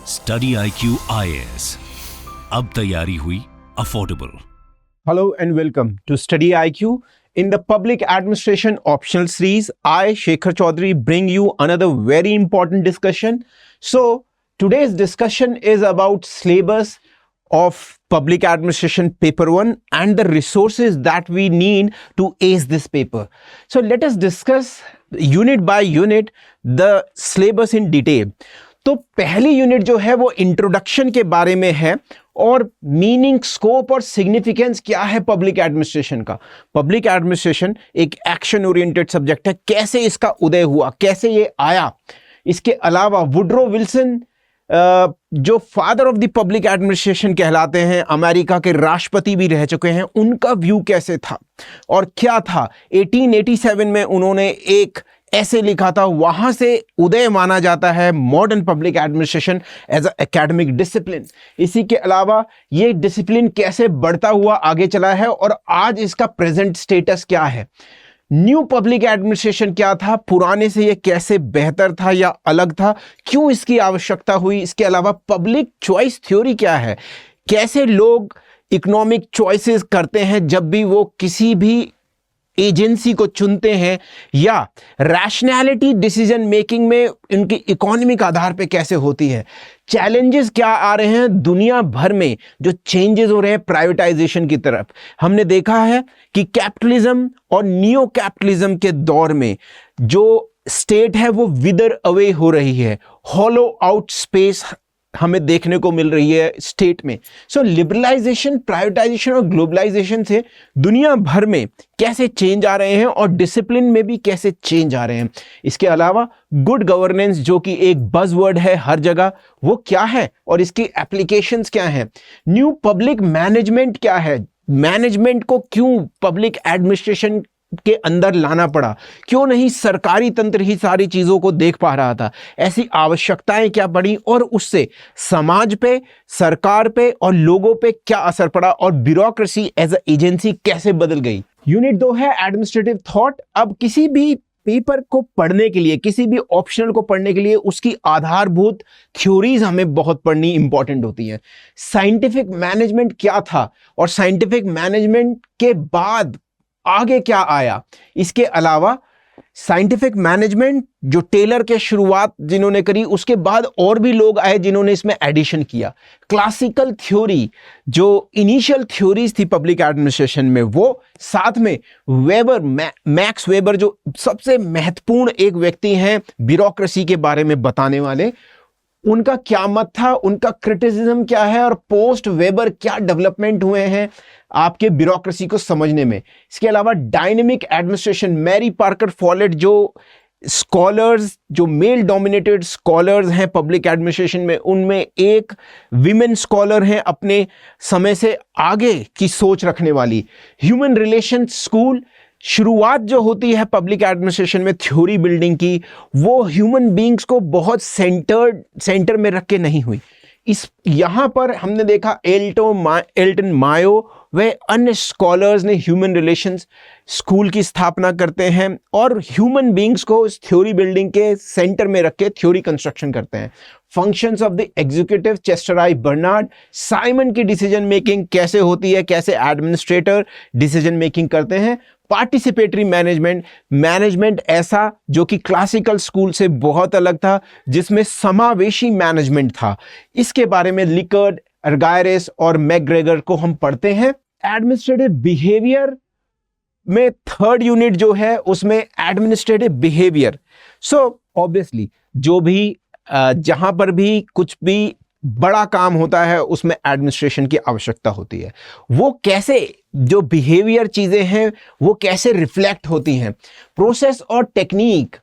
Study IQ IAS, अब तैयारी हुई affordable. Hello and welcome to Study IQ. In the Public Administration Optional Series, I, Shekhar Chaudhary, bring you another very important discussion. So, today's discussion is about syllabus of Public Administration Paper 1 and the resources that we need to ace this paper. So, let us discuss unit by unit the syllabus in detail. तो पहली unit जो है वो introduction के बारे में है और मीनिंग, स्कोप और सिग्निफिकेंस क्या है पब्लिक एडमिनिस्ट्रेशन का। पब्लिक एडमिनिस्ट्रेशन एक एक्शन ओरिएंटेड सब्जेक्ट है, कैसे इसका उदय हुआ, कैसे ये आया। इसके अलावा वुडरो विल्सन जो father of the public administration कहलाते हैं, अमेरिका के राष्ट्रपति भी रह चुके हैं, उनका व्यू कैसे था और क्या था। 1887 में उन्होंने एक ऐसे लिखा था, वहां से उदय माना जाता है modern public administration as a academic discipline. इसी के अलावा ये डिसिप्लिन कैसे बढ़ता हुआ आगे चला है और आज इसका प्रेजेंट स्टेटस क्या है। न्यू पब्लिक एडमिनिस्ट्रेशन क्या था, पुराने से ये कैसे बेहतर था या अलग था, क्यों इसकी आवश्यकता हुई। इसके अलावा पब्लिक चॉइस थ्योरी क्या है, कैसे लोग इकोनॉमिक चॉइसेस करते हैं जब भी वो किसी भी एजेंसी को चुनते हैं, या रैशनैलिटी डिसीजन मेकिंग में उनकी इकोनॉमिक आधार पे कैसे होती है। चैलेंजेस क्या आ रहे हैं दुनिया भर में, जो चेंजेस हो रहे हैं प्राइवेटाइजेशन की तरफ। हमने देखा है कि कैपिटलिज्म और नियो कैपिटलिज्म के दौर में जो स्टेट है वो विदर अवे हो रही है, हॉलो आउट स्पेस हमें देखने को मिल रही है स्टेट में। सो लिबरलाइजेशन, प्राइवेटाइजेशन और ग्लोबलाइजेशन से दुनिया भर में कैसे चेंज आ रहे हैं और डिसिप्लिन में भी कैसे चेंज आ रहे हैं। इसके अलावा गुड गवर्नेंस जो कि एक बज़वर्ड है हर जगह, वो क्या है और इसकी एप्लीकेशंस क्या हैं। न्यू पब्लिक मैनेजमेंट क्या है, मैनेजमेंट को क्यों पब्लिक एडमिनिस्ट्रेशन के अंदर लाना पड़ा, क्यों नहीं सरकारी तंत्र ही सारी चीजों को देख पा रहा था। ऐसी आवश्यकताएं क्या पड़ी और उससे समाज पे, सरकार पे और लोगों पे क्या असर पड़ा और ब्यूरोक्रेसी एज अ एजेंसी कैसे बदल गई। यूनिट 2 है एडमिनिस्ट्रेटिव थॉट। अब किसी भी पेपर को पढ़ने के लिए, किसी भी ऑप्शनल को पढ़ने के लिए उसकी आधारभूत थ्योरीज हमें बहुत पढ़नी इंपॉर्टेंट होती है। साइंटिफिक मैनेजमेंट क्या था और साइंटिफिक मैनेजमेंट के बाद आगे क्या आया। इसके अलावा साइंटिफिक मैनेजमेंट जो टेलर के शुरुआत जिन्होंने करी, उसके बाद और भी लोग आए जिन्होंने इसमें एडिशन किया। क्लासिकल थ्योरी जो इनिशियल थ्योरीज थी पब्लिक एडमिनिस्ट्रेशन में, वो साथ में वेबर, मैक्स वेबर जो सबसे महत्वपूर्ण एक व्यक्ति हैं ब्यूरोक्रेसी के बारे में बताने वाले, उनका क्या मत था, उनका क्रिटिसिज्म क्या है और पोस्ट वेबर क्या डेवलपमेंट हुए हैं आपके ब्यूरोक्रेसी को समझने में। इसके अलावा dynamic administration, Mary Parker Follett जो स्कॉलर्स, जो मेल डोमिनेटेड स्कॉलर्स हैं पब्लिक एडमिनिस्ट्रेशन में, उनमें एक विमेन स्कॉलर हैं अपने समय से आगे की सोच रखने वाली। ह्यूमन रिलेशन स्कूल, शुरुआत जो होती है पब्लिक एडमिनिस्ट्रेशन में थ्योरी बिल्डिंग की, वो ह्यूमन बीइंग्स को बहुत सेंटर में रख के नहीं हुई। इस यहाँ पर हमने देखा एल्टन मायो व अन्य स्कॉलर्स ने ह्यूमन रिलेशंस स्कूल की स्थापना करते हैं और ह्यूमन बीइंग्स को इस थ्योरी बिल्डिंग के सेंटर में रख के थ्योरी कंस्ट्रक्शन करते हैं। Functions of the executive, Chester I Bernard. Simon की डिसीजन मेकिंग कैसे होती है, कैसे एडमिनिस्ट्रेटर डिसीजन मेकिंग करते हैं। पार्टिसिपेटरी मैनेजमेंट, मैनेजमेंट ऐसा जो कि क्लासिकल स्कूल से बहुत अलग था, जिसमें समावेशी मैनेजमेंट था। इसके बारे में लिकर्ड, अर्गायरेस और मैकग्रेगर को हम पढ़ते हैं। एडमिनिस्ट्रेटिव बिहेवियर में थर्ड यूनिट जो है उसमें एडमिनिस्ट्रेटिव बिहेवियर। सो ऑब्वियसली जो भी जहां पर भी कुछ भी बड़ा काम होता है उसमें एडमिनिस्ट्रेशन की आवश्यकता होती है। वो कैसे, जो बिहेवियर चीजें हैं वो कैसे रिफ्लेक्ट होती हैं, प्रोसेस और टेक्निक,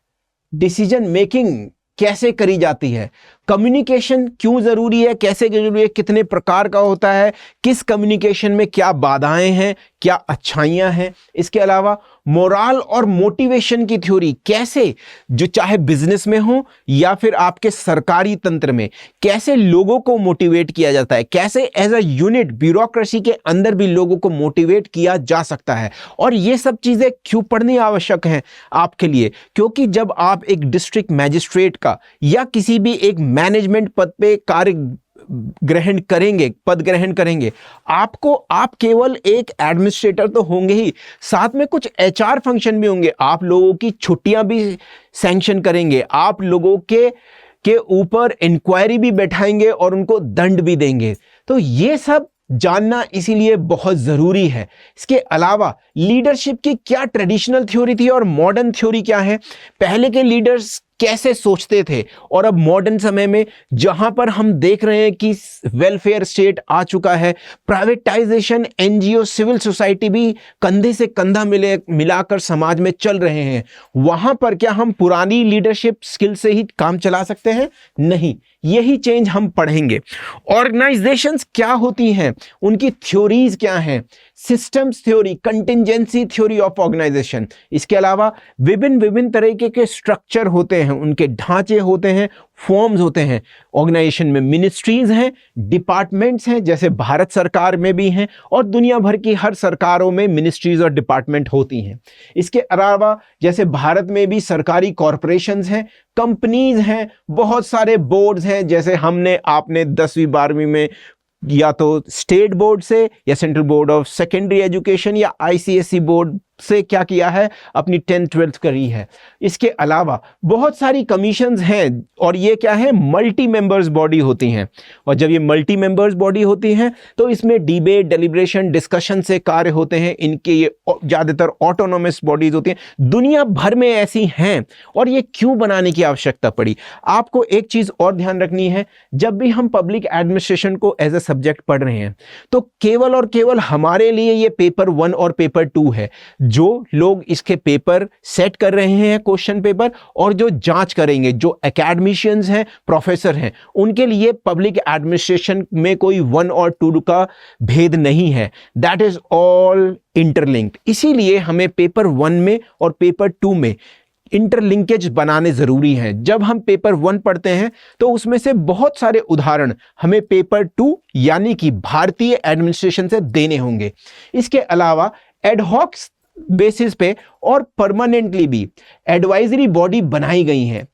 डिसीजन मेकिंग कैसे करी जाती है, कम्युनिकेशन क्यों जरूरी है, कैसे जरूरी है, कितने प्रकार का होता है, किस कम्युनिकेशन में क्या बाधाएं हैं, क्या अच्छाइयां हैं। इसके अलावा मोरल और मोटिवेशन की थ्योरी, कैसे जो चाहे बिजनेस में हो या फिर आपके सरकारी तंत्र में, कैसे लोगों को मोटिवेट किया जाता है, कैसे एज अ यूनिट ब्यूरोक्रेसी के अंदर भी लोगों को मोटिवेट किया जा सकता है। और ये सब चीजें क्यों पढ़नी आवश्यक हैं आपके लिए, क्योंकि जब आप एक डिस्ट्रिक्ट मैजिस्ट्रेट का या किसी भी एक मैनेजमेंट पद पे पद ग्रहण करेंगे, आप केवल एक एडमिनिस्ट्रेटर तो होंगे ही, साथ में कुछ एचआर फंक्शन भी होंगे। आप लोगों की छुट्टियां भी सैंक्शन करेंगे, आप लोगों के ऊपर इंक्वायरी भी बैठाएंगे और उनको दंड भी देंगे। तो ये सब जानना इसीलिए बहुत जरूरी है। इसके अलावा लीडरशिप की क्या ट्रेडिशनल थ्योरी थी और मॉडर्न थ्योरी क्या है, पहले के लीडर्स कैसे सोचते थे, और अब मॉडर्न समय में जहां पर हम देख रहे हैं कि वेलफेयर स्टेट आ चुका है, प्राइवेटाइजेशन, एनजीओ, सिविल सोसाइटी भी कंधे से कंधा मिलाकर समाज में चल रहे हैं, वहां पर क्या हम पुरानी लीडरशिप स्किल से ही काम चला सकते हैं? नहीं, यही चेंज हम पढ़ेंगे। ऑर्गेनाइजेशंस क्या होती हैं, उनकी थ्योरीज क्या हैं, systems theory, contingency theory of organization. इसके अलावा विभिन्न तरीके के स्ट्रक्चर होते हैं, उनके ढांचे होते हैं, फॉर्म्स होते हैं। ऑर्गेनाइजेशन में मिनिस्ट्रीज हैं, डिपार्टमेंट्स हैं, जैसे भारत सरकार में भी हैं, और दुनिया भर की हर सरकारों में मिनिस्ट्रीज और डिपार्टमेंट होती हैं। इसके अलावा जैसे भारत में भी सरकारी कॉरपोरेशंस हैं, कंपनीज हैं, बहुत सारे बोर्ड्स हैं, जैसे आपने 10वीं 12वीं में या तो स्टेट बोर्ड से या central board of secondary education या आईसीएसई बोर्ड से क्या किया है, अपनी 10th 12th करी है। इसके अलावा बहुत सारी कमीशंस हैं, और ये क्या है, मल्टी मेंबर्स बॉडी होती हैं। और जब ये मल्टी मेंबर्स बॉडी होती हैं तो इसमें डिबेट, डेलिब्रेशन, डिस्कशन से कार्य होते हैं। इनके ये ज़्यादातर ऑटोनोमस बॉडीज होती हैं, दुनिया भर में ऐसी हैं। और ये क्यों बनाने की आवश्यकता पड़ी? आपको एक चीज़ और ध्यान रखनी है, जब भी हम पब्लिक एडमिनिस्ट्रेशन को एज ए सब्जेक्ट पढ़ रहे हैं तो केवल और केवल हमारे लिए ये पेपर 1 और पेपर 2 है। जो लोग इसके पेपर सेट कर रहे हैं, क्वेश्चन पेपर, और जो जांच करेंगे, जो एकेडमिशियंस हैं, प्रोफेसर हैं, उनके लिए पब्लिक एडमिनिस्ट्रेशन में कोई 1 और 2 का भेद नहीं है। That is all interlinked. इसीलिए हमें पेपर 1 में और पेपर 2 में इंटरलिंकेज बनाने जरूरी हैं। जब हम पेपर 1 पढ़ते हैं तो उसमें से बहुत सारे उदाहरण हमें पेपर 2 यानी कि भारतीय एडमिनिस्ट्रेशन से देने होंगे। इसके अलावा एडहॉक बेसिस पे और परमानेंटली भी एडवाइजरी बॉडी बनाई गई हैं।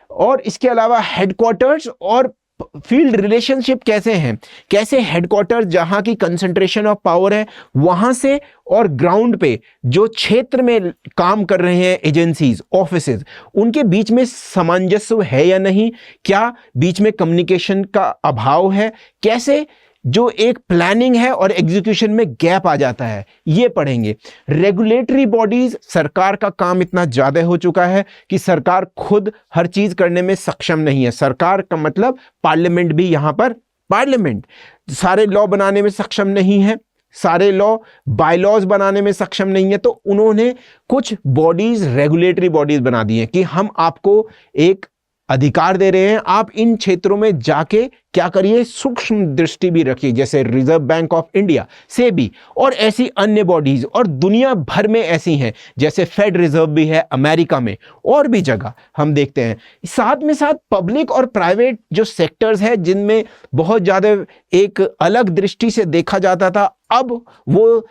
और इसके अलावा हेडक्वार्टर्स और फील्ड रिलेशनशिप कैसे हैं, कैसे हेडक्वार्टर जहां की कंसंट्रेशन ऑफ पावर है वहां से, और ग्राउंड पे जो क्षेत्र में काम कर रहे हैं एजेंसीज, ऑफिसेज, उनके बीच में सामंजस्य है या नहीं, क्या बीच में कम्युनिकेशन का अभाव है, कैसे जो एक प्लानिंग है और एग्जीक्यूशन में गैप आ जाता है, ये पढ़ेंगे। रेगुलेटरी बॉडीज, सरकार का काम इतना ज्यादा हो चुका है कि सरकार खुद हर चीज करने में सक्षम नहीं है। सरकार का मतलब पार्लियामेंट भी, यहां पर पार्लियामेंट सारे लॉ बनाने में सक्षम नहीं है, सारे लॉ बायलॉज बनाने में सक्षम नहीं है। तो उन्होंने कुछ बॉडीज, रेगुलेटरी बॉडीज बना दी हैं कि हम आपको एक अधिकार दे रहे हैं, आप इन क्षेत्रों में जाके क्या करिए, सूक्ष्म दृष्टि भी रखिए, जैसे रिजर्व बैंक ऑफ इंडिया से भी, और ऐसी अन्य बॉडीज, और दुनिया भर में ऐसी हैं, जैसे फेड रिजर्व भी है अमेरिका में, और भी जगह हम देखते हैं। साथ में साथ पब्लिक और प्राइवेट जो सेक्टर्स हैं जिनमें बहुत ज़्यादा एक अलग दृष्टि से देखा जाता था, अब वो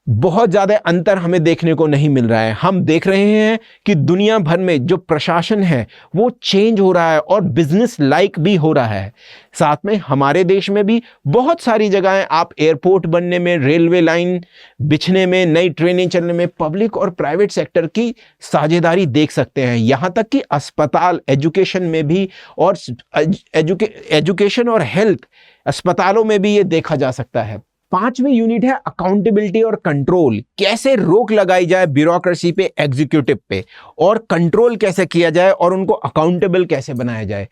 बहुत ज़्यादा अंतर हमें देखने को नहीं मिल रहा है। हम देख रहे हैं कि दुनिया भर में जो प्रशासन है वो चेंज हो रहा है और बिजनेस लाइक भी हो रहा है। साथ में हमारे देश में भी बहुत सारी जगहें, आप एयरपोर्ट बनने में, रेलवे लाइन बिछने में, नई ट्रेनें चलने में पब्लिक और प्राइवेट सेक्टर की साझेदारी देख सकते हैं। यहाँ तक कि अस्पताल, एजुकेशन में भी, और एजुकेशन और हेल्थ अस्पतालों में भी ये देखा जा सकता है। 5वीं यूनिट है अकाउंटेबिलिटी और कंट्रोल। कैसे रोक लगाई जाए ब्यूरोक्रेसी पे, एग्जीक्यूटिव पे, और कंट्रोल कैसे किया जाए और उनको अकाउंटेबल कैसे बनाया जाए।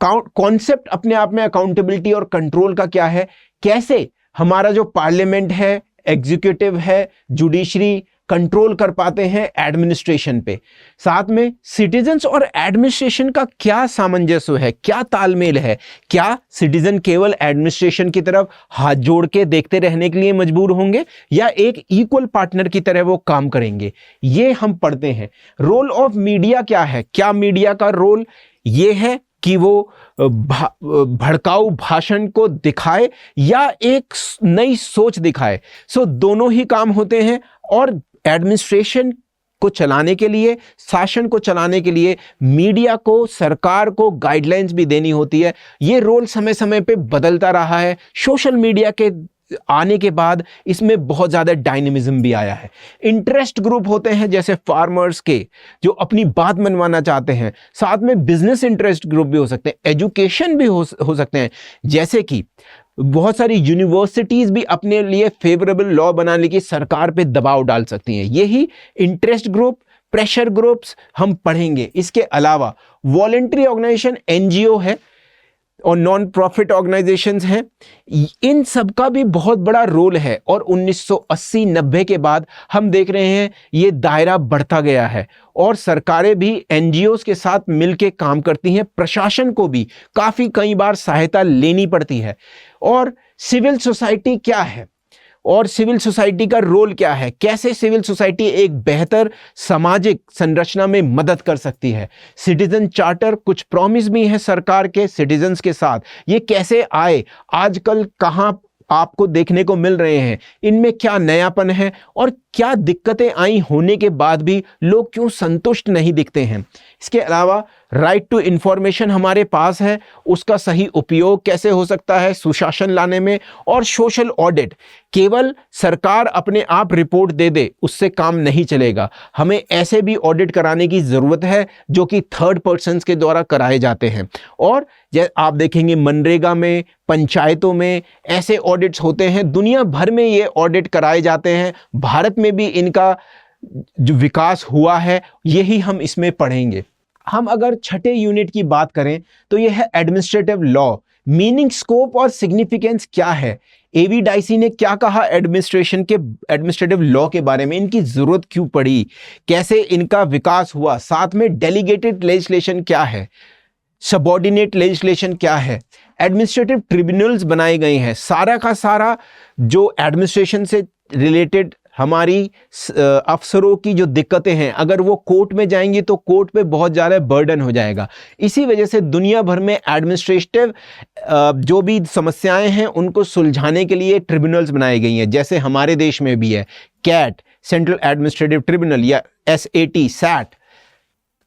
कॉन्सेप्ट अपने आप में अकाउंटेबिलिटी और कंट्रोल का क्या है, कैसे हमारा जो पार्लियामेंट है, एग्जीक्यूटिव है, जुडिशरी कंट्रोल कर पाते हैं एडमिनिस्ट्रेशन पे। साथ में सिटीजन्स और एडमिनिस्ट्रेशन का क्या सामंजस्य है, क्या तालमेल है, क्या सिटीजन केवल एडमिनिस्ट्रेशन की तरफ हाथ जोड़ के देखते रहने के लिए मजबूर होंगे या एक इक्वल पार्टनर की तरह वो काम करेंगे, ये हम पढ़ते हैं। रोल ऑफ मीडिया क्या है, क्या मीडिया का रोल ये है कि वो भड़काऊ भाषण को दिखाए या एक नई सोच दिखाए। दोनों ही काम होते हैं। और एडमिनिस्ट्रेशन को चलाने के लिए, शासन को चलाने के लिए मीडिया को, सरकार को गाइडलाइंस भी देनी होती है। ये रोल समय समय पे बदलता रहा है। सोशल मीडिया के आने के बाद इसमें बहुत ज़्यादा डायनेमिज्म भी आया है। इंटरेस्ट ग्रुप होते हैं जैसे फार्मर्स के, जो अपनी बात मनवाना चाहते हैं, साथ में बिजनेस इंटरेस्ट ग्रुप भी हो सकते हैं, एजुकेशन भी हो सकते हैं, जैसे कि बहुत सारी यूनिवर्सिटीज़ भी अपने लिए फेवरेबल लॉ बनाने की सरकार पे दबाव डाल सकती हैं। यही इंटरेस्ट ग्रुप, प्रेशर ग्रुप्स हम पढ़ेंगे। इसके अलावा वॉलेंट्री ऑर्गेनाइजेशन, एनजीओ है और नॉन प्रॉफिट ऑर्गेनाइजेशंस हैं, इन सब का भी बहुत बड़ा रोल है। और 1980-90 के बाद हम देख रहे हैं ये दायरा बढ़ता गया है और सरकारें भी एनजीओस के साथ मिलकर काम करती हैं। प्रशासन को भी कई बार सहायता लेनी पड़ती है। और सिविल सोसाइटी क्या है और सिविल सोसाइटी का रोल क्या है, कैसे सिविल सोसाइटी एक बेहतर सामाजिक संरचना में मदद कर सकती है। सिटीजन चार्टर, कुछ प्रॉमिस भी हैं सरकार के सिटीजन्स के साथ, ये कैसे आए, आजकल कहाँ आपको देखने को मिल रहे हैं, इनमें क्या नयापन है और क्या दिक्कतें आई होने के बाद भी लोग क्यों संतुष्ट नहीं दिखते हैं। इसके अलावा राइट टू इंफॉर्मेशन हमारे पास है, उसका सही उपयोग कैसे हो सकता है सुशासन लाने में। और सोशल ऑडिट, केवल सरकार अपने आप रिपोर्ट दे दे उससे काम नहीं चलेगा, हमें ऐसे भी ऑडिट कराने की ज़रूरत है जो कि थर्ड पर्सन्स के द्वारा कराए जाते हैं। और आप देखेंगे मनरेगा में, पंचायतों में ऐसे ऑडिट्स होते हैं, दुनिया भर में ये ऑडिट कराए जाते हैं। भारत में भी इनका जो विकास हुआ है यही हम इसमें पढ़ेंगे। हम अगर छठे यूनिट की बात करें तो यह है एडमिनिस्ट्रेटिव लॉ। मीनिंग, स्कोप और सिग्निफिकेंस क्या है, एवी डाइसी ने क्या कहा एडमिनिस्ट्रेटिव लॉ के बारे में, इनकी जरूरत क्यों पड़ी, कैसे इनका विकास हुआ, साथ में डेलीगेटेड लेजिस्लेशन क्या है, सबऑर्डिनेट लेजिस्लेशन क्या है, एडमिनिस्ट्रेटिव ट्रिब्यूनल्स बनाए गए हैं। सारा का सारा जो एडमिनिस्ट्रेशन से रिलेटेड हमारी अफसरों की जो दिक्कतें हैं, अगर वो कोर्ट में जाएंगी तो कोर्ट पे बहुत ज़्यादा बर्डन हो जाएगा। इसी वजह से दुनिया भर में एडमिनिस्ट्रेटिव जो भी समस्याएं हैं उनको सुलझाने के लिए ट्रिब्यूनल्स बनाई गई हैं। जैसे हमारे देश में भी है कैट, सेंट्रल एडमिनिस्ट्रेटिव ट्रिब्यूनल, या SAT, SAT।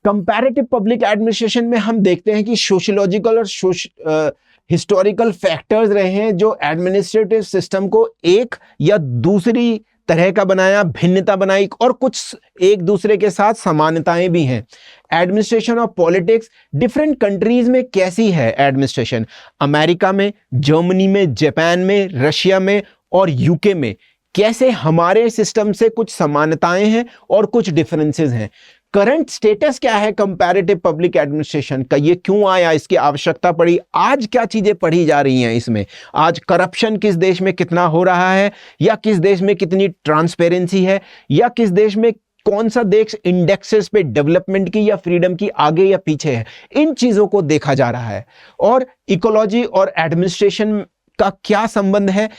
Comparative public administration में हम देखते हैं कि सोशियोलॉजिकल और हिस्टोरिकल फैक्टर्स रहे हैं जो एडमिनिस्ट्रेटिव सिस्टम को एक या दूसरी तरह का बनाया, भिन्नता बनाई, और कुछ एक दूसरे के साथ समानताएं भी हैं। Administration of politics, different countries में कैसी है एडमिनिस्ट्रेशन, अमेरिका में, जर्मनी में, जापान में, रशिया में और यूके में कैसे हमारे सिस्टम से कुछ समानताएं हैं और कुछ डिफरेंसेस हैं। करंट स्टेटस क्या है कंपैरेटिव पब्लिक एडमिनिस्ट्रेशन का, ये क्यों आया, इसकी आवश्यकता पड़ी, आज क्या चीजें पढ़ी जा रही हैं इसमें, आज करप्शन किस देश में कितना हो रहा है, या किस देश में कितनी ट्रांसपेरेंसी है, या किस देश में कौन सा देश इंडेक्सेस पे डेवलपमेंट की या फ्रीडम की आगे या पीछे है, इन चीजों को देखा जा रहा है। और इकोलॉजी और एडमिनिस्ट्रेशन का क्या संबंध है,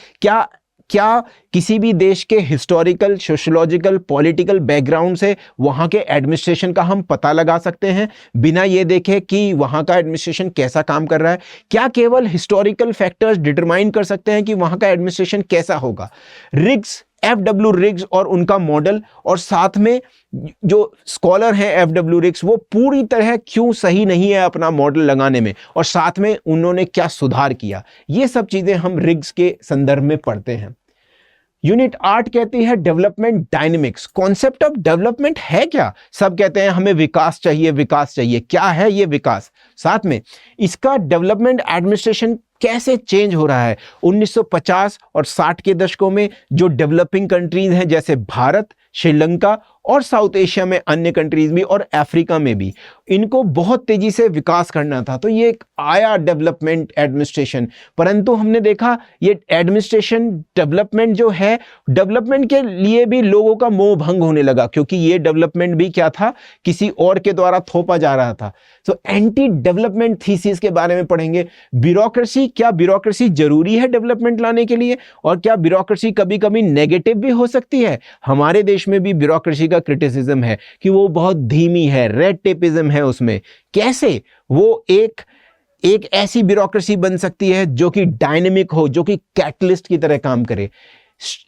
क्या किसी भी देश के हिस्टोरिकल, सोशियोलॉजिकल, पॉलिटिकल बैकग्राउंड से वहाँ के एडमिनिस्ट्रेशन का हम पता लगा सकते हैं बिना ये देखे कि वहाँ का एडमिनिस्ट्रेशन कैसा काम कर रहा है। क्या केवल हिस्टोरिकल फैक्टर्स डिटरमाइन कर सकते हैं कि वहाँ का एडमिनिस्ट्रेशन कैसा होगा। रिग्स, FW रिग्स और उनका मॉडल, और साथ में जो स्कॉलर हैं FW रिग्स, वो पूरी तरह क्यों सही नहीं है अपना मॉडल लगाने में, और साथ में उन्होंने क्या सुधार किया, ये सब चीजें हम रिग्स के संदर्भ में पढ़ते हैं। यूनिट 8 कहती है development dynamics. Concept of development है क्या, सब कहते हैं हमें विकास चाहिए, विकास चाहिए, क्या है ये विकास, साथ में इसका डेवलपमेंट एडमिनिस्ट्रेशन कैसे चेंज हो रहा है। 1950 और 60 के दशकों में जो डेवलपिंग कंट्रीज हैं जैसे भारत, श्रीलंका और साउथ एशिया में अन्य कंट्रीज भी और अफ्रीका में भी, इनको बहुत तेजी से विकास करना था, तो ये एक आया डेवलपमेंट एडमिनिस्ट्रेशन। परंतु हमने देखा ये एडमिनिस्ट्रेशन डेवलपमेंट जो है, डेवलपमेंट के लिए भी लोगों का मोह भंग होने लगा, क्योंकि ये डेवलपमेंट भी क्या था, किसी और के द्वारा थोपा जा रहा था। तो एंटी डेवलपमेंट थीसिस के बारे में पढ़ेंगे। ब्यूरोक्रेसी, क्या ब्यूरोक्रेसी जरूरी है डेवलपमेंट लाने के लिए, और क्या ब्यूरोक्रेसी कभी कभी नेगेटिव भी हो सकती है। हमारे देश में भी ब्यूरोक्रेसी का क्रिटिसिज्म है कि वो बहुत धीमी है, रेड टेपिज्म है उसमें। कैसे वो एक ऐसी ब्यूरोक्रेसी बन सकती है जो कि डायनेमिक हो, जो कि कैटलिस्ट की तरह काम करे।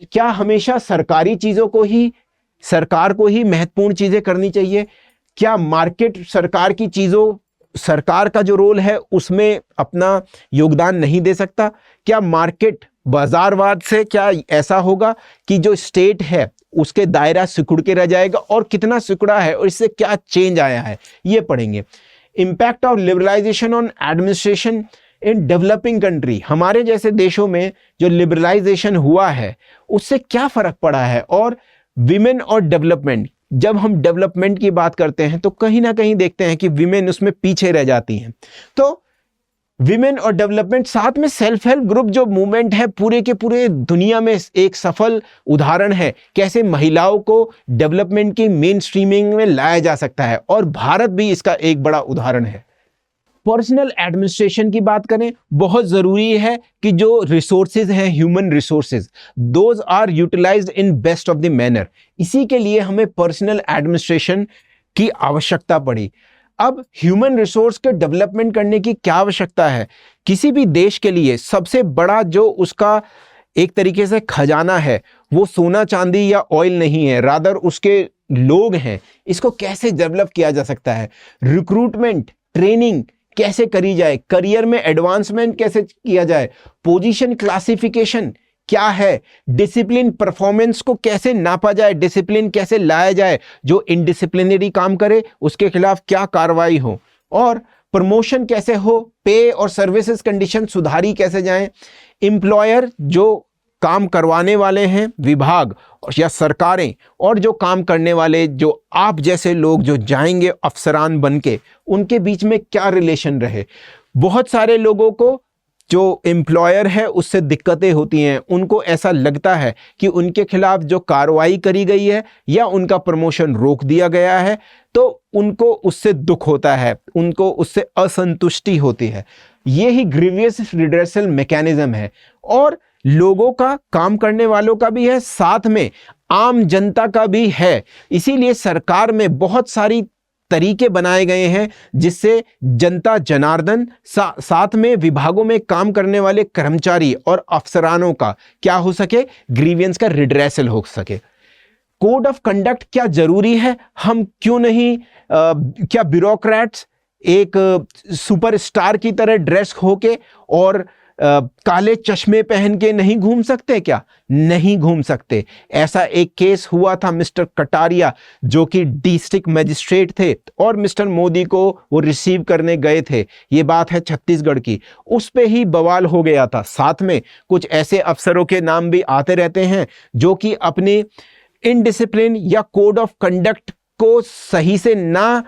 क्या हमेशा सरकारी चीजों को ही सरकार को ही महत्वपूर्ण चीजें करनी चाहिए? क्या मार्केट सरकार का जो रोल है उसमें अपना योगदान नहीं दे सकता? क्या मार्केट बाजारवाद से क्या ऐसा होगा कि जो स्टेट है उसके दायरा सिकुड़ के रह जाएगा, और कितना सिकुड़ा है और इससे क्या चेंज आया है, ये पढ़ेंगे। Impact of liberalization on administration in developing country, हमारे जैसे देशों में जो लिबरलाइजेशन हुआ है उससे क्या फर्क पड़ा है। और विमेन और डेवलपमेंट, जब हम डेवलपमेंट की बात करते हैं तो कहीं ना कहीं देखते हैं कि विमेन उसमें पीछे रह जाती हैं। तो विमेन और डेवलपमेंट, साथ में सेल्फ हेल्प ग्रुप जो मूवमेंट है पूरे के पूरे दुनिया में एक सफल उदाहरण है कैसे महिलाओं को डेवलपमेंट की मेन स्ट्रीमिंग में लाया जा सकता है, और भारत भी इसका एक बड़ा उदाहरण है। पर्सनल एडमिनिस्ट्रेशन की बात करें, बहुत जरूरी है कि जो रिसोर्सेज हैं, human resources, those are utilized in best of the manner. इसी के लिए हमें पर्सनल एडमिनिस्ट्रेशन की आवश्यकता पड़ी। अब ह्यूमन रिसोर्स के डेवलपमेंट करने की क्या आवश्यकता है? किसी भी देश के लिए सबसे बड़ा जो उसका एक तरीके से खजाना है वो सोना चांदी या ऑयल नहीं है, रादर उसके लोग हैं। इसको कैसे डेवलप किया जा सकता है? रिक्रूटमेंट, ट्रेनिंग कैसे करी जाए, करियर में एडवांसमेंट कैसे किया जाए, पोजीशन क्लासिफिकेशन क्या है, डिसिप्लिन परफॉर्मेंस को कैसे नापा जाए, डिसिप्लिन कैसे लाया जाए, जो इनडिसिप्लिनरी काम करे उसके खिलाफ क्या कार्रवाई हो, और प्रमोशन कैसे हो, पे और सर्विसेज कंडीशन सुधारी कैसे जाएं। एम्प्लॉयर जो काम करवाने वाले हैं, विभाग या सरकारें, और जो काम करने वाले जो आप जैसे लोग जो जाएंगे अफसरान बन के, उनके बीच में क्या रिलेशन रहे। बहुत सारे लोगों को जो एम्प्लॉयर है उससे दिक्कतें होती हैं, उनको ऐसा लगता है कि उनके खिलाफ जो कार्रवाई करी गई है या उनका प्रमोशन रोक दिया गया है तो उनको उससे दुख होता है, उनको उससे असंतुष्टि होती है। ये ही ग्रीवियस रिड्रेसल मैकेनिज्म है, और लोगों का, काम करने वालों का भी है, साथ में आम जनता का भी है। इसीलिए सरकार में बहुत सारी तरीके बनाए गए हैं जिससे जनता जनार्दन, साथ में विभागों में काम करने वाले कर्मचारी और अफसरानों का क्या हो सके, ग्रीवियंस का रिड्रेसल हो सके। कोड ऑफ कंडक्ट क्या जरूरी है? हम क्यों नहीं क्या ब्यूरोक्रेट्स एक सुपरस्टार की तरह ड्रेस होके और काले चश्मे पहन के नहीं घूम सकते क्या? नहीं घूम सकते। ऐसा एक केस हुआ था, मिस्टर कटारिया जो कि डिस्ट्रिक्ट मजिस्ट्रेट थे और मिस्टर मोदी को वो रिसीव करने गए थे, ये बात है छत्तीसगढ़ की, उस पे ही बवाल हो गया था। साथ में कुछ ऐसे अफसरों के नाम भी आते रहते हैं जो कि अपने इनडिसिप्लिन या कोड ऑफ कंडक्ट को सही से ना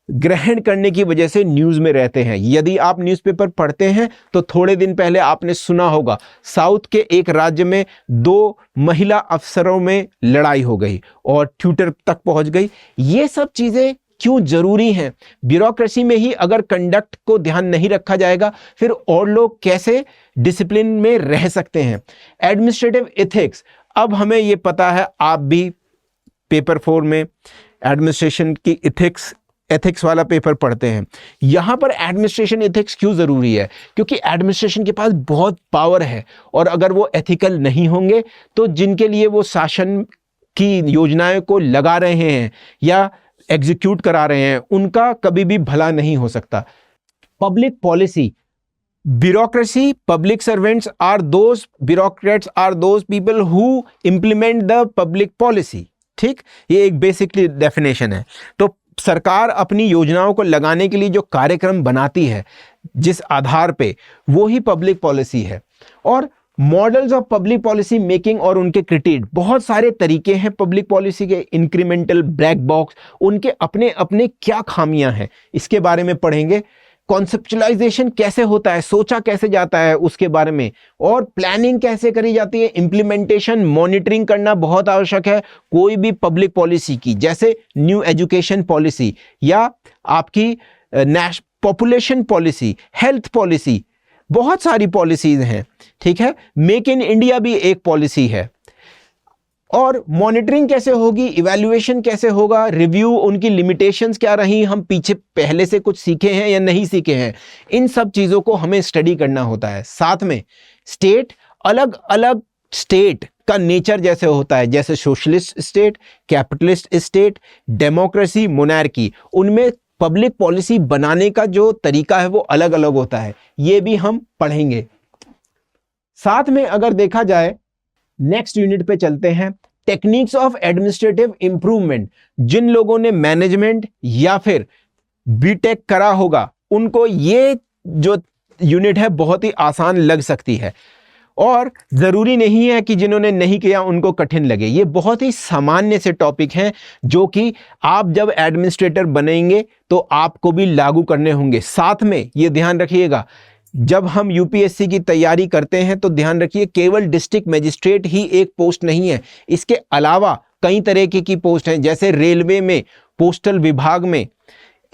ग्रहण करने की वजह से न्यूज में रहते हैं। यदि आप न्यूज़पेपर पढ़ते हैं तो थोड़े दिन पहले आपने सुना होगा, साउथ के एक राज्य में 2 महिला अफसरों में लड़ाई हो गई और ट्विटर तक पहुंच गई। ये सब चीजें क्यों जरूरी हैं? ब्यूरोक्रेसी में ही अगर कंडक्ट को ध्यान नहीं रखा जाएगा फिर और लोग कैसे डिसिप्लिन में रह सकते हैं? एडमिनिस्ट्रेटिव एथिक्स, अब हमें ये पता है, आप भी पेपर 4 में एडमिनिस्ट्रेशन की एथिक्स वाला पेपर पढ़ते हैं। यहां पर एडमिनिस्ट्रेशन एथिक्स क्यों जरूरी है? क्योंकि एडमिनिस्ट्रेशन के पास बहुत पावर है और अगर वो एथिकल नहीं होंगे तो जिनके लिए वो शासन की योजनाएं को लगा रहे हैं या एग्जीक्यूट करा रहे हैं उनका कभी भी भला नहीं हो सकता। Public policy, bureaucracy, public servants are those, bureaucrats are those people who implement the public policy। ठीक, ये एक बेसिकली डेफिनेशन है। तो सरकार अपनी योजनाओं को लगाने के लिए जो कार्यक्रम बनाती है जिस आधार पे, वो ही पब्लिक पॉलिसी है। और models of public policy making और उनके क्रिटिक, बहुत सारे तरीके हैं पब्लिक पॉलिसी के, इंक्रीमेंटल, ब्लैक बॉक्स, उनके अपने अपने क्या खामियां हैं इसके बारे में पढ़ेंगे। कॉन्सेप्चुलाइजेशन कैसे होता है, सोचा कैसे जाता है उसके बारे में, और प्लानिंग कैसे करी जाती है, इंप्लीमेंटेशन, मॉनिटरिंग करना बहुत आवश्यक है कोई भी पब्लिक पॉलिसी की, जैसे न्यू एजुकेशन पॉलिसी या आपकी पॉपुलेशन पॉलिसी, हेल्थ पॉलिसी, बहुत सारी पॉलिसीज हैं। ठीक है, मेक इन इंडिया भी एक पॉलिसी है। और मॉनिटरिंग कैसे होगी, इवैल्यूएशन कैसे होगा, रिव्यू, उनकी लिमिटेशंस क्या रही, हम पीछे पहले से कुछ सीखे हैं या नहीं सीखे हैं, इन सब चीज़ों को हमें स्टडी करना होता है। साथ में स्टेट, अलग अलग स्टेट का नेचर जैसे होता है, जैसे socialist state, capitalist state, democracy, monarchy, उनमें पब्लिक पॉलिसी बनाने का जो तरीका है वो अलग अलग होता है। ये भी हम पढ़ेंगे। साथ में अगर देखा जाए, नेक्स्ट यूनिट पे चलते हैं, टेक्निक्स ऑफ एडमिनिस्ट्रेटिव इंप्रूवमेंट। जिन लोगों ने मैनेजमेंट या फिर बीटेक करा होगा उनको ये जो यूनिट है बहुत ही आसान लग सकती है, और ज़रूरी नहीं है कि जिन्होंने नहीं किया उनको कठिन लगे। ये बहुत ही सामान्य से टॉपिक हैं जो कि आप जब एडमिनिस्ट्रेटर बनेंगे तो आपको भी लागू करने होंगे। साथ में ये ध्यान रखिएगा, जब हम यूपीएससी की तैयारी करते हैं तो ध्यान रखिए केवल डिस्ट्रिक्ट मजिस्ट्रेट ही एक पोस्ट नहीं है, इसके अलावा कई तरह की पोस्ट हैं, जैसे रेलवे में, पोस्टल विभाग में,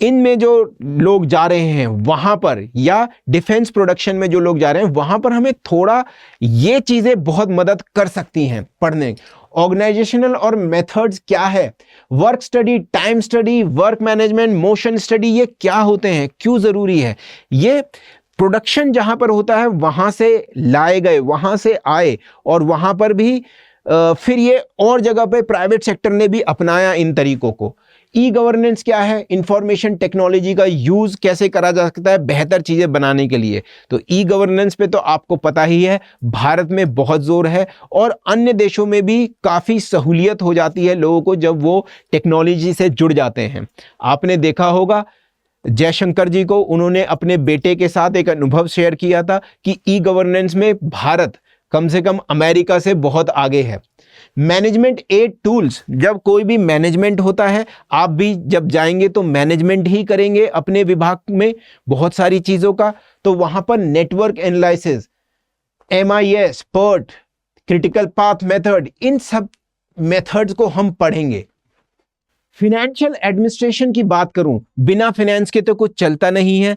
इनमें जो लोग जा रहे हैं वहां पर, या डिफेंस प्रोडक्शन में जो लोग जा रहे हैं वहां पर हमें थोड़ा ये चीजें बहुत मदद कर सकती हैं पढ़ने। ऑर्गेनाइजेशनल और मेथड्स क्या है, work study, time study, work management, motion study, ये क्या होते हैं, क्यों जरूरी है। ये प्रोडक्शन जहां पर होता है वहां से लाए गए, वहां से आए, और वहां पर भी फिर ये और जगह पे प्राइवेट सेक्टर ने भी अपनाया इन तरीकों को। ई गवर्नेंस क्या है, इंफॉर्मेशन टेक्नोलॉजी का यूज कैसे करा जा सकता है बेहतर चीजें बनाने के लिए। तो ई गवर्नेंस पे तो आपको पता ही है भारत में बहुत जोर है, और अन्य देशों में भी काफी सहूलियत हो जाती है लोगों को जब वो टेक्नोलॉजी से जुड़ जाते हैं। आपने देखा होगा जयशंकर जी को, उन्होंने अपने बेटे के साथ एक अनुभव शेयर किया था कि ई गवर्नेंस में भारत कम से कम अमेरिका से बहुत आगे है। मैनेजमेंट एड टूल्स, जब कोई भी मैनेजमेंट होता है, आप भी जब जाएंगे तो मैनेजमेंट ही करेंगे अपने विभाग में बहुत सारी चीजों का, तो वहां पर network analysis, MIS, PERT, critical path method, इन सब मेथड्स को हम पढ़ेंगे। फिनेंशियल एडमिनिस्ट्रेशन की बात करूं, बिना फाइनेंस के तो कुछ चलता नहीं है।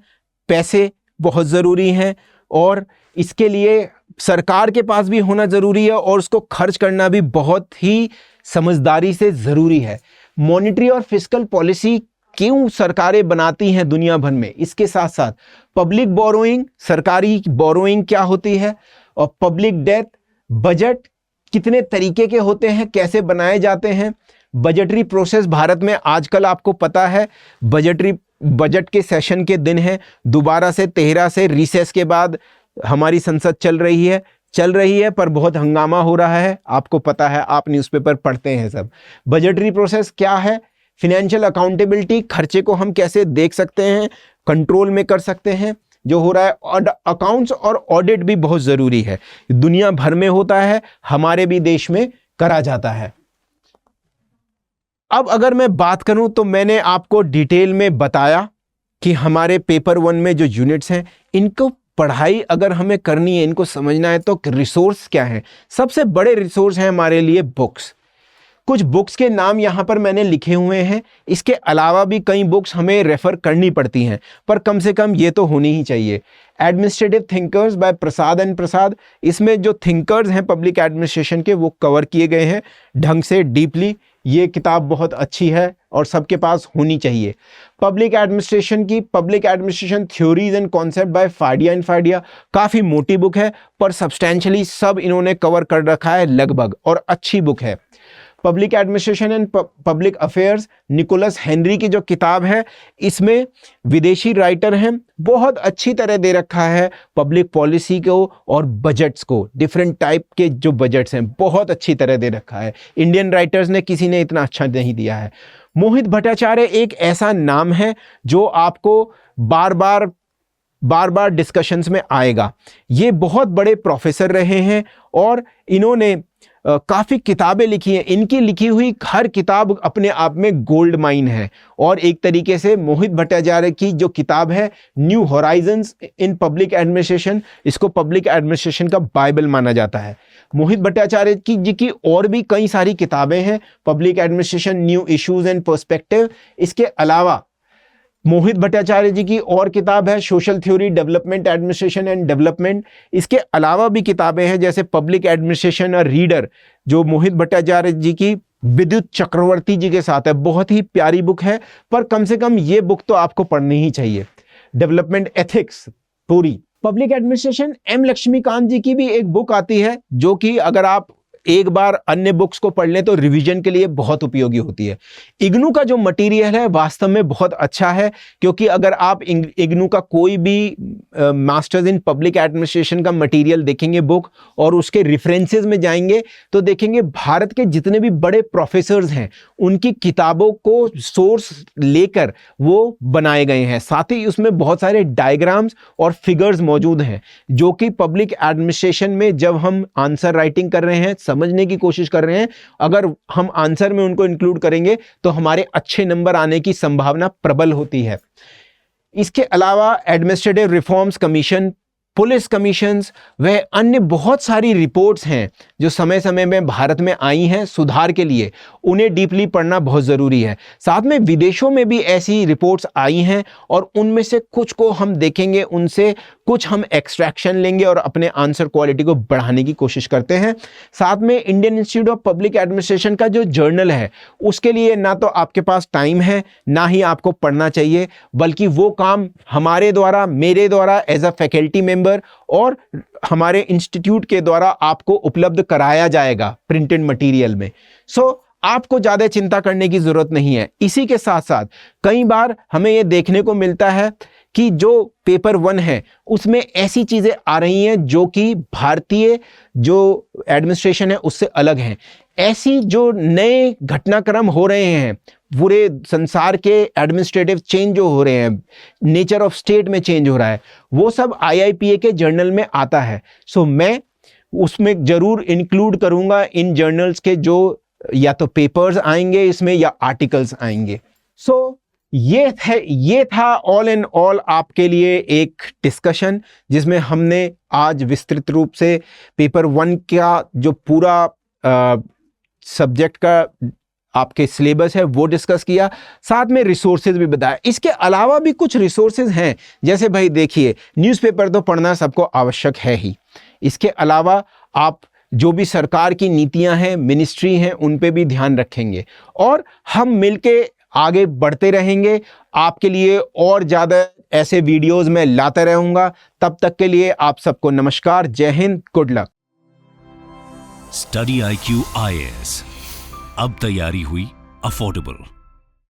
पैसे बहुत जरूरी हैं और इसके लिए सरकार के पास भी होना जरूरी है और उसको खर्च करना भी बहुत ही समझदारी से जरूरी है। मॉनेटरी और फिस्कल पॉलिसी क्यों सरकारें बनाती हैं दुनिया भर में, इसके साथ साथ पब्लिक बोरोइंग, सरकारी बोरोइंग क्या होती है, और पब्लिक डेट, बजट कितने तरीके के होते हैं, कैसे बनाए जाते हैं, बजटरी प्रोसेस भारत में आजकल आपको पता है बजट के सेशन के दिन है, दोबारा से 13 से रिसेस के बाद हमारी संसद चल रही है पर बहुत हंगामा हो रहा है, आपको पता है, आप न्यूज़पेपर पढ़ते हैं सब। बजटरी प्रोसेस क्या है, फिनेंशियल अकाउंटेबिलिटी, खर्चे को हम कैसे देख सकते हैं, कंट्रोल में कर सकते हैं जो हो रहा है, और अकाउंट्स और ऑडिट भी बहुत ज़रूरी है, दुनिया भर में होता है, हमारे भी देश में करा जाता है। अब अगर मैं बात करूं तो मैंने आपको डिटेल में बताया कि हमारे पेपर 1 में जो यूनिट्स हैं इनको पढ़ाई अगर हमें करनी है, इनको समझना है, तो रिसोर्स क्या है। सबसे बड़े रिसोर्स हैं हमारे लिए बुक्स। कुछ बुक्स के नाम यहाँ पर मैंने लिखे हुए हैं, इसके अलावा भी कई बुक्स हमें रेफर करनी पड़ती हैं, पर कम से कम ये तो होनी ही चाहिए। Administrative thinkers by Prasad and Prasad, इसमें जो थिंकर्स हैं पब्लिक एडमिनिस्ट्रेशन के वो कवर किए गए हैं ढंग से, डीपली। ये किताब बहुत अच्छी है और सबके पास होनी चाहिए। Public administration theories and concept by Fadia and Fadia, काफ़ी मोटी बुक है पर सब्सटेंशियली सब इन्होंने कवर कर रखा है लगभग, और अच्छी बुक है। Public administration and public affairs, Nicholas Henry की जो किताब है, इसमें विदेशी राइटर हैं, बहुत अच्छी तरह दे रखा है पब्लिक पॉलिसी को और बजट्स को, डिफरेंट टाइप के जो बजट्स हैं बहुत अच्छी तरह दे रखा है। इंडियन राइटर्स ने किसी ने इतना अच्छा नहीं दिया है। मोहित भट्टाचार्य एक ऐसा नाम है जो आपको बार बार डिस्कशंस में आएगा। ये बहुत बड़े प्रोफेसर रहे हैं और इन्होंने काफ़ी किताबें लिखी हैं। इनकी लिखी हुई हर किताब अपने आप में गोल्ड माइन है, और एक तरीके से मोहित भट्टाचार्य की जो किताब है new Horizons in public administration, इसको पब्लिक एडमिनिस्ट्रेशन का बाइबल माना जाता है। मोहित भट्टाचार्य जी की और भी कई सारी किताबें हैं, public administration, new issues and perspective. इसके अलावा मोहित भट्टाचार्य जी की और किताब है social theory, development, administration and development. इसके अलावा भी किताबें हैं जैसे पब्लिक एडमिनिस्ट्रेशन और रीडर, जो मोहित भट्टाचार्य जी की विद्युत चक्रवर्ती जी के साथ है, बहुत ही प्यारी बुक है, पर कम से कम ये बुक तो आपको पढ़नी ही चाहिए। डेवलपमेंट एथिक्स पूरी। पब्लिक एडमिनिस्ट्रेशन, M लक्ष्मीकांत जी की भी एक बुक आती है जो कि अगर आप एक बार अन्य बुक्स को पढ़ लें तो रिवीजन के लिए बहुत उपयोगी होती है। इग्नू का जो मटेरियल है वास्तव में बहुत अच्छा है, क्योंकि अगर आप इग्नू का कोई भी मास्टर्स इन पब्लिक एडमिनिस्ट्रेशन का मटेरियल देखेंगे बुक और उसके रेफरेंसेस में जाएंगे तो देखेंगे भारत के जितने भी बड़े प्रोफेसर्स हैं उनकी किताबों को सोर्स लेकर वो बनाए गए हैं। साथ ही उसमें बहुत सारे डायग्राम्स और फिगर्स मौजूद हैं जो कि पब्लिक एडमिनिस्ट्रेशन में जब हम आंसर राइटिंग कर रहे हैं, समझने की कोशिश कर रहे हैं, अगर हम आंसर में उनको इंक्लूड करेंगे तो हमारे अच्छे नंबर आने की संभावना प्रबल होती है। इसके अलावा administrative reforms commission, police commissions व अन्य बहुत सारी रिपोर्ट्स हैं जो समय समय में भारत में आई हैं सुधार के लिए, उन्हें डीपली पढ़ना बहुत ज़रूरी है। साथ में विदेशों में भी ऐसी रिपोर्ट्स आई हैं और उनमें से कुछ को हम देखेंगे, उनसे कुछ हम एक्सट्रैक्शन लेंगे और अपने आंसर क्वालिटी को बढ़ाने की कोशिश करते हैं। साथ में Indian institute of public administration का जो जर्नल है उसके लिए ना तो आपके पास टाइम है ना ही आपको पढ़ना चाहिए, बल्कि वो काम हमारे द्वारा, मेरे द्वारा एज अ फैकल्टी मेंबर और हमारे इंस्टीट्यूट के द्वारा आपको उपलब्ध कराया जाएगा प्रिंटेड मटेरियल में। आपको ज़्यादा चिंता करने की ज़रूरत नहीं है। इसी के साथ साथ कई बार हमें ये देखने को मिलता है कि जो पेपर 1 है उसमें ऐसी चीज़ें आ रही हैं जो कि भारतीय जो एडमिनिस्ट्रेशन है उससे अलग हैं। ऐसी जो नए घटनाक्रम हो रहे हैं, पूरे संसार के एडमिनिस्ट्रेटिव चेंज जो हो रहे हैं, नेचर ऑफ स्टेट में चेंज हो रहा है, वो सब IIPA के जर्नल में आता है। मैं उसमें ज़रूर इंक्लूड करूँगा इन जर्नल्स के जो या तो पेपर्स आएंगे इसमें या आर्टिकल्स आएंगे। ये था ऑल इन ऑल आपके लिए एक डिस्कशन जिसमें हमने आज विस्तृत रूप से पेपर 1 का जो पूरा सब्जेक्ट का आपके सिलेबस है वो डिस्कस किया, साथ में रिसोर्सेज भी बताया। इसके अलावा भी कुछ रिसोर्सेज हैं, जैसे भाई देखिए न्यूज़पेपर तो पढ़ना सबको आवश्यक है ही, इसके अलावा आप जो भी सरकार की नीतियां हैं, मिनिस्ट्री हैं, उन पे भी ध्यान रखेंगे और हम मिलके आगे बढ़ते रहेंगे। आपके लिए और ज़्यादा ऐसे वीडियोस मैं लाता रहूँगा। तब तक के लिए आप सबको नमस्कार, जय Hind, good luck. Study IQ IAS, अब तैयारी हुई अफोर्डेबल।